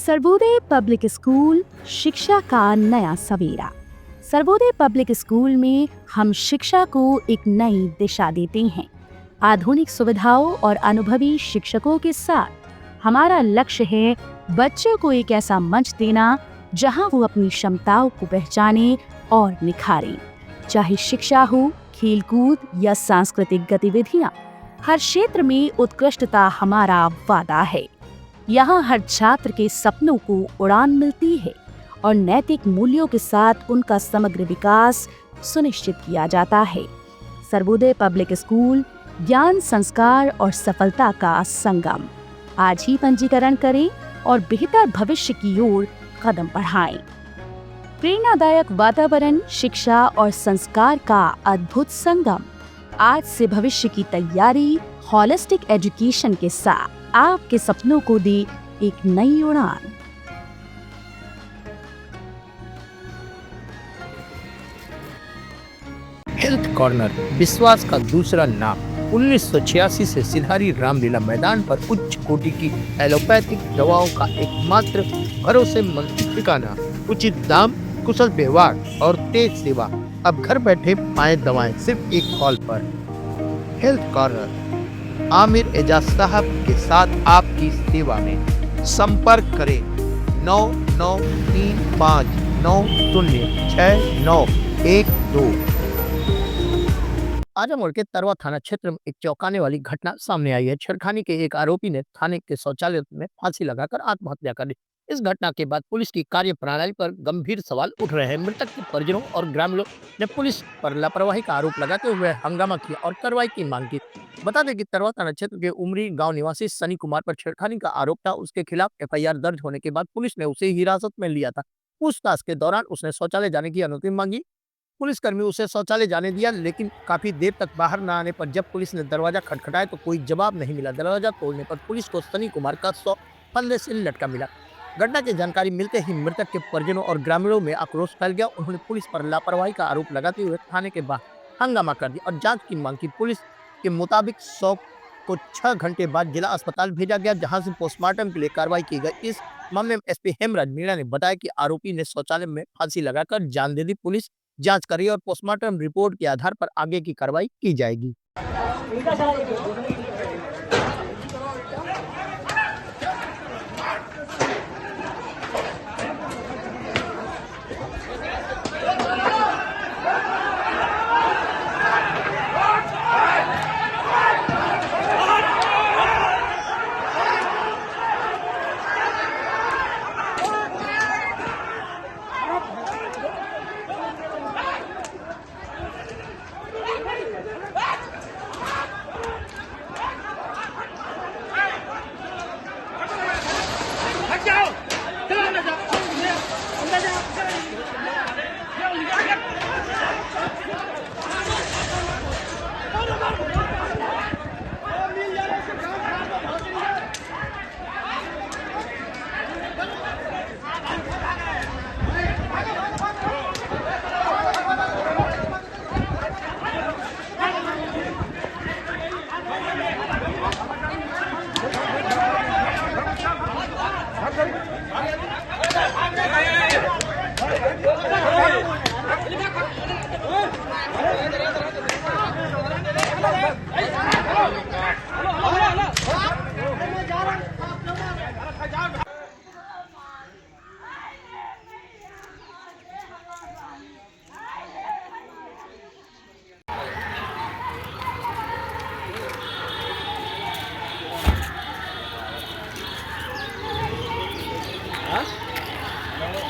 Sarvodaya public school शिक्षा का नया सवेरा। सर्वोदय पब्लिक स्कूल में हम शिक्षा को एक नई दिशा देते हैं। आधुनिक सुविधाओं और अनुभवी शिक्षकों के साथ हमारा लक्ष्य है बच्चों को एक ऐसा मंच देना जहां वो अपनी क्षमताओं को पहचाने और निखारें। चाहे शिक्षा हो, खेलकूद या सांस्कृतिक गतिविधियां, हर क्षेत्र में उत्कृष्टता हमारा वादा है। यहाँ हर छात्र के सपनों को उड़ान मिलती है और नैतिक मूल्यों के साथ उनका समग्र विकास सुनिश्चित किया जाता है। सर्वोदय पब्लिक स्कूल ज्ञान, संस्कार और सफलता का संगम। आज ही पंजीकरण करें और बेहतर भविष्य की ओर कदम बढ़ाएं। प्रेरणादायक वातावरण, शिक्षा और संस्कार का अद्भुत संगम। आज से भविष्य की तैयारी होलिस्टिक एजुकेशन के साथ आपके सपनों को दे एक नई उड़ान। हेल्थ कॉर्नर विश्वास का दूसरा नाम। 1986 से सिधारी रामलीला मैदान पर उच्च कोटि की एलोपैथिक दवाओं का एकमात्र भरोसेमंद ठिकाना। उचित दाम, कुशल व्यवहार और तेज सेवा। अब घर बैठे पाएं दवाएं सिर्फ एक कॉल पर। हेल्थ कॉर्नर आमिर एजाज साहब के साथ आपकी सेवा में। संपर्क करें 9935906912। आजमगढ़ के तरवा थाना क्षेत्र में एक चौंकाने वाली घटना सामने आई है। छेड़खानी के एक आरोपी ने थाने के शौचालय में फांसी लगाकर आत्महत्या कर ली। इस घटना के बाद पुलिस की कार्यप्रणाली पर गंभीर सवाल उठ रहे हैं। मृतक के परिजनों और ग्रामीणों ने पुलिस पर लापरवाही का आरोप लगाते हुए हंगामा किया और कार्रवाई की मांग की। बता दें कि तरवा थाना क्षेत्र के उमरी गांव निवासी सनी कुमार पर छेड़खानी का आरोप था। उसके खिलाफ एफआईआर दर्ज होने के बाद पुलिस ने उसे हिरासत में लिया था। पूछताछ के दौरान उसने शौचालय जाने की अनुमति मांगी। पुलिसकर्मी उसे शौचालय जाने दिया, लेकिन काफी देर तक बाहर न आने पर जब पुलिस ने दरवाजा खटखटाया तो कोई जवाब नहीं मिला। दरवाजा तोड़ने पर पुलिस को सनी कुमार का 100 फंदे से लटका मिला। घटना की जानकारी मिलते ही मृतक के परिजनों और ग्रामीणों में आक्रोश फैल गया। उन्होंने पुलिस पर लापरवाही का आरोप लगाते हुए थाने के बाहर हंगामा कर दिया और जांच की मांग की। पुलिस के मुताबिक 100 को 6 घंटे बाद जिला अस्पताल भेजा गया, जहां से पोस्टमार्टम के लिए कार्रवाई की गई। इस मामले में एसपी हेमराज मीणा ने बताया कि आरोपी ने शौचालय में फांसी लगाकर जान दे दी। पुलिस जांच करी और पोस्टमार्टम रिपोर्ट के आधार पर आगे की कार्रवाई की जाएगी।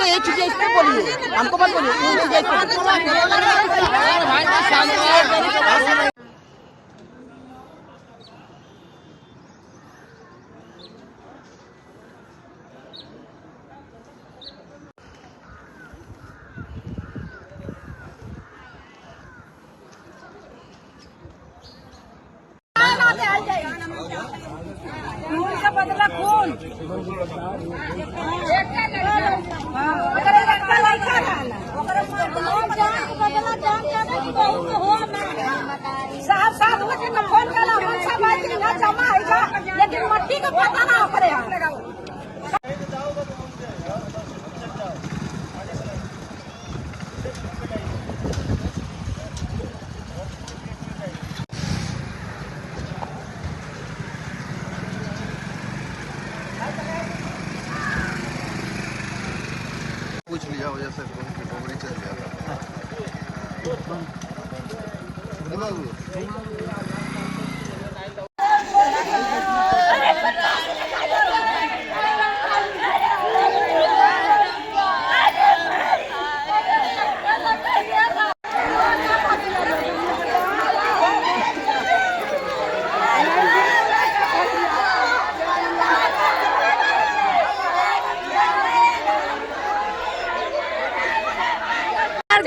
ये चीजें इस पे बोलिए, हमको मत बोलिए। ये चीजें बदला खून साथ लेकिन फोन करा सब जमा है लेकिन मट्टी का पता ना करे।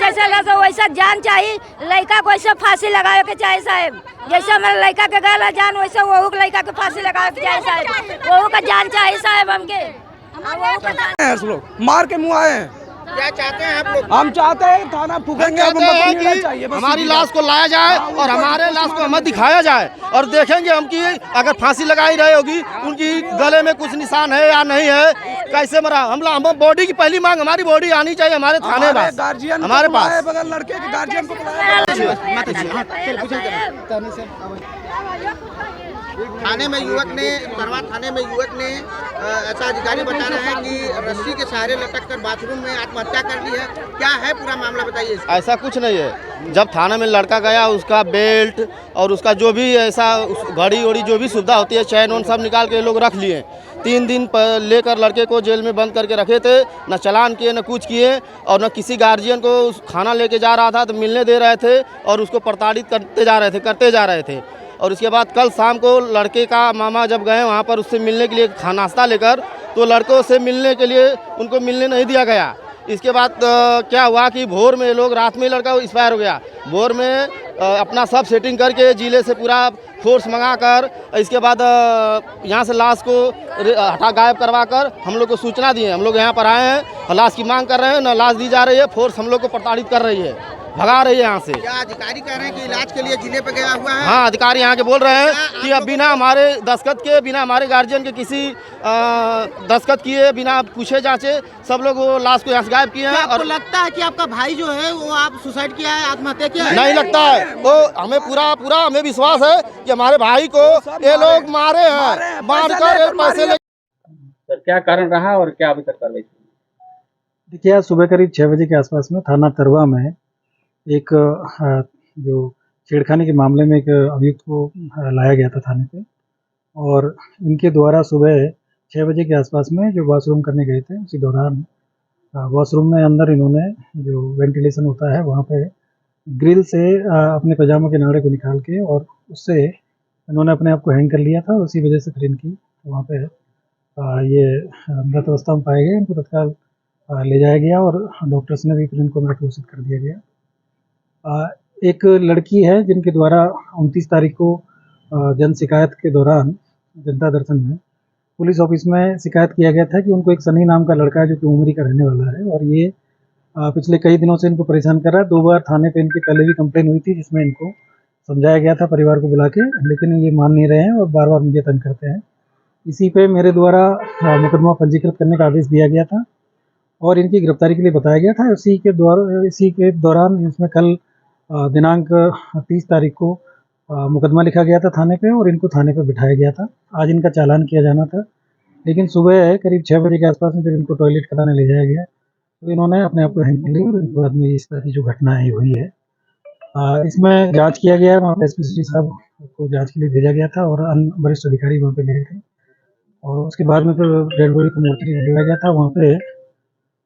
जैसे लगा वैसा जान चाहिए, लड़का को वैसे फांसी लगावे के चाहिए साहब। जैसे हमारे लड़का के गला जान, वैसे वहू के लड़का के फांसी लगावे के चाहिए साहब। वहू का जान चाहिए साहब हमके। मार के मुँह आए हैं। क्या चाहते हैं आप लोग? हम चाहते हैं थाना फूकेंगे, कहते हैं कि हमारी लाश को लाया जाए और हमारे लाश को हमें दिखाया जाए और देखेंगे हम कि अगर फांसी लगाई रही होगी, उनकी गले में कुछ निशान है या नहीं है, कैसे मरा। हम बॉडी की पहली मांग, हमारी बॉडी आनी चाहिए हमारे थाने में, गार्जियन हमारे पास। बगल लड़के के गार्जियन को थाने में युवक ने ऐसा अधिकारी बता रहे हैं कि रस्सी के सहारे लटक कर बाथरूम में आत्महत्या कर ली है। क्या है पूरा मामला, बताइए। ऐसा कुछ नहीं है। जब थाने में लड़का गया, उसका बेल्ट और उसका जो भी ऐसा घड़ी उड़ी जो भी सुविधा होती है, चैन उन सब निकाल के लोग रख लिए। 3 दिन लेकर लड़के को जेल में बंद करके रखे थे, न चालान किए न कुछ किए, और न किसी गार्जियन को खाना लेके जा रहा था तो मिलने दे रहे थे और उसको प्रताड़ित करते जा रहे थे। और उसके बाद कल शाम को लड़के का मामा जब गए वहाँ पर उससे मिलने के लिए नाश्ता लेकर, तो लड़कों से मिलने के लिए उनको मिलने नहीं दिया गया। इसके बाद क्या हुआ कि भोर में लोग, रात में लड़का एक्सपायर हो गया। भोर में अपना सब सेटिंग करके जिले से पूरा फोर्स मंगा कर, इसके बाद यहाँ से लाश को हटा गायब करवा कर हम लोग को सूचना दिए। हम लोग यहाँ पर आए हैं, लाश की मांग कर रहे हैं, न लाश दी जा रही है। फोर्स हम लोग को प्रताड़ित कर रही है, भगा रही है यहाँ से। क्या अधिकारी कह रहे हैं कि इलाज के लिए जिले पे गया हुआ है? हाँ, अधिकारी यहाँ के बोल रहे हैं कि अब बिना हमारे दस्तखत के, बिना हमारे गार्जियन के किसी दस्तखत किए, बिना पूछे जांचे सब लोग वो लाश को यहाँ से गायब किए हैं। और लगता है कि आपका भाई जो है वो आप सुसाइड किया है, आत्महत्या किया है? नहीं लगता है, वो हमें पूरा हमें विश्वास है कि हमारे भाई को ये लोग मारे हैं, मार कर पैसे ले। सर, क्या कारण रहा और क्या अभी तक कार्रवाई? देखिए, आज सुबह करीब 6 बजे के आसपास में थाना तरवा में एक जो छेड़खानी के मामले में एक अभियुक्त को लाया गया था थाने पे, और इनके द्वारा सुबह 6 बजे के आसपास में जो वॉशरूम करने गए थे, उसी दौरान वॉशरूम में अंदर इन्होंने जो वेंटिलेशन होता है वहाँ पे ग्रिल से अपने पजामा के नाड़े को निकाल के और उससे इन्होंने अपने आप को हैंग कर लिया था। उसी वजह से फिर इनकी वहाँ पे ये मृत अवस्था में पाए गए। इनको तत्काल ले जाया गया और डॉक्टर्स ने भी फिर इनको मृत घोषित कर दिया गया। एक लड़की है जिनके द्वारा 29 तारीख को जन शिकायत के दौरान जनता दर्शन में पुलिस ऑफिस में शिकायत किया गया था कि उनको एक सनी नाम का लड़का है जो कि उमरी का रहने वाला है, और ये पिछले कई दिनों से इनको परेशान कर रहा है। 2 बार थाने पे इनकी पहले भी कंप्लेन हुई थी, जिसमें इनको समझाया गया था परिवार को बुला के, लेकिन ये मान नहीं रहे हैं और बार बार मुझे तंग करते हैं। इसी पे मेरे द्वारा मुकदमा पंजीकृत करने का आदेश दिया गया था और इनकी गिरफ्तारी के लिए बताया गया था। इसी के दौरान इसमें कल दिनांक 30 तारीख को मुकदमा लिखा गया था थाने पे और इनको थाने पे बिठाया गया था। आज इनका चालान किया जाना था, लेकिन सुबह करीब 6 बजे के आसपास में जब इनको टॉयलेट कराने ले जाया गया तो इन्होंने अपने आप को हैंग कर लिया और इनके बाद में इस तरह की जो घटना है हुई है। इसमें जांच किया गया है, वहाँ पे एसपी साहब को जांच के लिए भेजा गया था और अन्य वरिष्ठ अधिकारी वहाँ पे गए थे, और उसके बाद में फिर डेड बॉडी को मोर्चरी में लिया गया था। वहाँ पे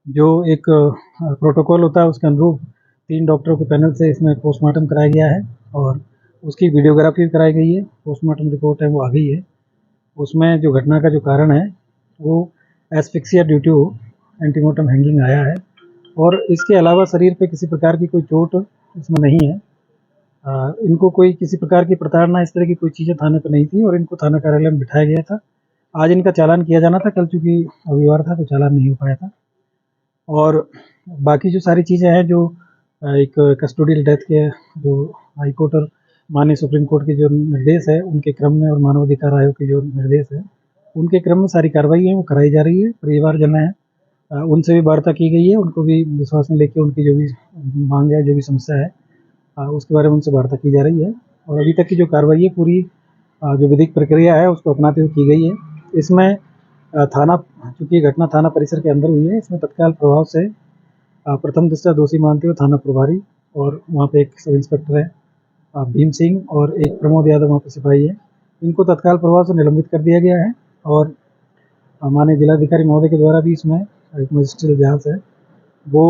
जो एक प्रोटोकॉल होता है उसके अनुरूप 3 डॉक्टरों के पैनल से इसमें पोस्टमार्टम कराया गया है और उसकी वीडियोग्राफी कराई गई है। पोस्टमार्टम रिपोर्ट है वो आ गई है। उसमें जो घटना का जो कारण है वो asphyxia due to antemortem hanging आया है, और इसके अलावा शरीर पे किसी प्रकार की कोई चोट इसमें नहीं है। इनको कोई किसी प्रकार की प्रताड़ना, इस तरह की कोई चीज़ें थाने पर नहीं थी और इनको थाना कार्यालय में बिठाया गया था। आज इनका चालान किया जाना था, कल चूँकि रविवार था तो चालान नहीं हो पाया था। और बाकी जो सारी चीज़ें हैं, जो एक कस्टोडियल डेथ के जो हाई कोर्ट और माननीय सुप्रीम कोर्ट के जो निर्देश है उनके क्रम में, और मानवाधिकार आयोग के जो निर्देश है उनके क्रम में सारी कार्रवाई है वो कराई जा रही है। परिवारजन है उनसे भी वार्ता की गई है, उनको भी विश्वास में लेके उनकी जो भी मांग है, जो भी समस्या है उसके बारे में उनसे वार्ता की जा रही है। और अभी तक की जो कार्रवाई है पूरी जो विधिक प्रक्रिया है उसको अपनाते हुए की गई है। इसमें थाना, चूँकि घटना थाना परिसर के अंदर हुई है, इसमें तत्काल प्रभाव से प्रथम दृष्टया दोषी मानते हुए थाना प्रभारी और वहाँ पे एक सब इंस्पेक्टर है भीम सिंह और एक प्रमोद यादव वहाँ पे सिपाही है। इनको तत्काल प्रभाव से निलंबित कर दिया गया है और माननीय जिलाधिकारी महोदय के द्वारा भी इसमें एक मजिस्ट्रियल जांच है वो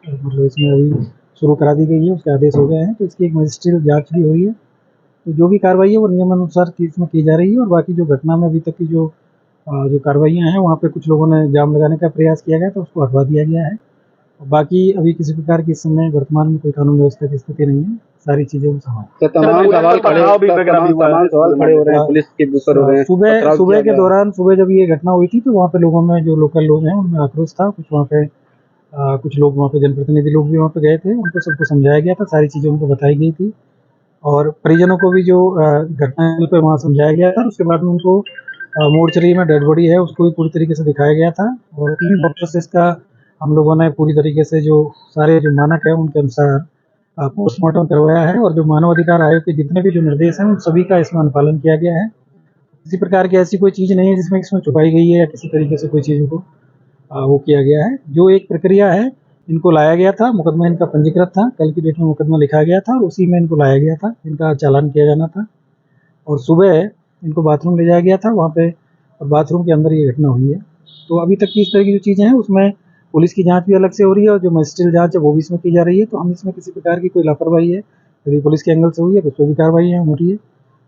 मतलब इसमें अभी शुरू करा दी गई है, उसके आदेश हो गए हैं, तो इसकी एक मजिस्ट्रियल जांच भी हुई है। तो जो भी कार्रवाई है वो नियमानुसार इसमें की जा रही है और बाकी जो घटना में अभी तक की जो कार्रवाइयाँ हैं वहाँ पे कुछ लोगों ने जाम लगाने का प्रयास किया गया तो उसको हटवा दिया गया है। और बाकी अभी किसी प्रकार की इस समय वर्तमान में कोई कानून व्यवस्था की स्थिति नहीं है, सारी चीज़ें वो समान तमाम सवाल खड़े हो रहे हैं, पुलिस के ऊपर हो रहे हैं। सुबह के दौरान सुबह जब ये घटना हुई थी तो वहाँ पे लोगों में जो लोकल लोग हैं उनमें आक्रोश था। कुछ वहाँ पे कुछ लोग वहाँ पे जनप्रतिनिधि लोग भी वहाँ पे गए थे, उनको सबको समझाया गया था, सारी चीज़ें उनको बताई गई थी और परिजनों को भी जो घटनास्थल पे वहाँ समझाया गया था। उसके बाद में उनको मोर्चरी में डेड बॉडी है उसको भी पूरी तरीके से दिखाया गया था और 3 डॉक्टर्स इसका हम लोगों ने पूरी तरीके से जो सारे जो मानक है उनके अनुसार पोस्टमार्टम करवाया है और जो मानवाधिकार आयोग के जितने भी जो निर्देश हैं उन सभी का इसमें अनुपालन किया गया है। किसी प्रकार की ऐसी कोई चीज़ नहीं है जिसमें इसमें छुपाई गई है या किसी तरीके से कोई चीज़ों को वो किया गया है। जो एक प्रक्रिया है, इनको लाया गया था, मुकदमा इनका पंजीकृत था, कल की डेट में मुकदमा लिखा गया था और उसी में इनको लाया गया था, इनका चालान किया जाना था और सुबह इनको बाथरूम ले जाया गया था वहाँ पे और बाथरूम के अंदर ये घटना हुई है। तो अभी तक की इस तरह की जो चीज़ें हैं उसमें पुलिस की जांच भी अलग से हो रही है और जो मजिस्ट्रियल जांच है वो भी इसमें की जा रही है। तो हम इसमें किसी प्रकार की कोई लापरवाही है यदि पुलिस के एंगल से हुई है तो उस पर भी कार्रवाई हो रही है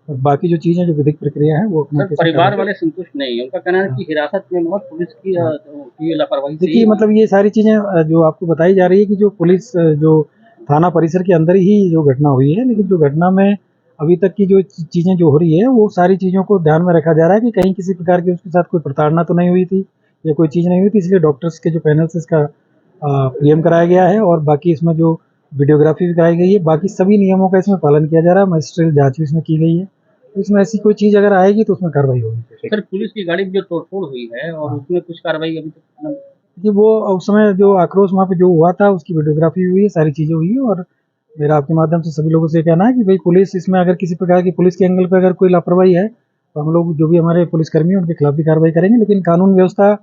और बाकी जो चीज़ें जो विधिक प्रक्रिया है वो अपना परिवार वाले संतुष्ट नहीं है, उनका कहना है कि हिरासत में बहुत पुलिस की लापरवाही। देखिए मतलब ये सारी चीज़ें जो आपको बताई जा रही है कि जो पुलिस जो थाना परिसर के अंदर ही जो घटना हुई है, लेकिन जो घटना में अभी तक की जो चीज़ें जो हो रही है वो सारी चीज़ों को ध्यान में रखा जा रहा है कि कहीं किसी प्रकार की उसके साथ कोई प्रताड़ना तो नहीं हुई थी या कोई चीज़ नहीं हुई थी, इसलिए डॉक्टर्स के जो पैनल से इसका पीएम कराया गया है और बाकी इसमें जो वीडियोग्राफी भी कराई गई है, बाकी सभी नियमों का इसमें पालन किया जा रहा है। मजिस्ट्रियल जांच भी इसमें की गई है, तो इसमें ऐसी कोई चीज़ अगर आएगी तो उसमें कार्रवाई होगी। सर पुलिस की गाड़ी में जो तोड़फोड़ हुई है और उसमें कुछ कार्रवाई अभी तक कि वो उस समय जो आक्रोश वहाँ पे जो हुआ था उसकी वीडियोग्राफी हुई है, सारी चीज़ें हुई है और मेरा आपके माध्यम से सभी लोगों से कहना है कि भाई पुलिस इसमें अगर किसी प्रकार की पुलिस के एंगल पे अगर कोई लापरवाही है तो हम लोग जो भी हमारे पुलिसकर्मी हैं उनके खिलाफ भी कार्रवाई करेंगे, लेकिन कानून व्यवस्था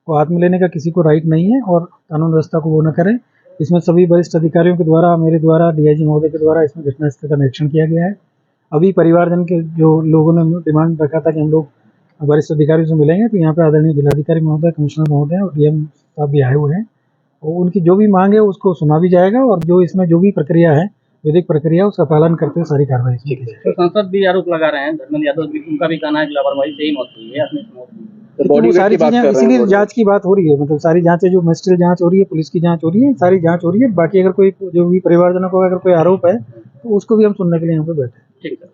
को हाथ में लेने का किसी को राइट नहीं है और कानून व्यवस्था को वो न करें। इसमें सभी वरिष्ठ अधिकारियों के द्वारा, मेरे द्वारा, डीआईजी महोदय के द्वारा इसमें घटनास्थल का निरीक्षण किया गया है। अभी परिवारजन के जो लोगों ने डिमांड रखा था कि हम लोग वरिष्ठ अधिकारियों से मिलेंगे, तो यहाँ पे आदरणीय जिलाधिकारी महोदय, कमिश्नर महोदय और डीएम साहब भी आए हुए हैं और उनकी जो भी मांग है उसको सुना भी जाएगा और जो इसमें जो भी प्रक्रिया है, विधिक प्रक्रिया, उसका पालन करते हुए सारी कार्रवाई की जाएगी। तो सांसद भी आरोप लगा रहे हैं, धर्मेंद्र यादव भी, उनका भी कहना है कि लापरवाही से ही मौत हुई है, अपनी मौत हुई है। वो सारी चीजें इसीलिए जांच की बात हो रही है, मतलब सारी जांचें जो मजिस्ट्रियल जांच हो रही है, पुलिस की जांच हो रही है, सारी जांच हो रही है। बाकी अगर कोई जो भी परिवारजनों को अगर कोई आरोप है तो उसको भी हम सुनने के लिए यहाँ पे बैठे हैं। ठीक है।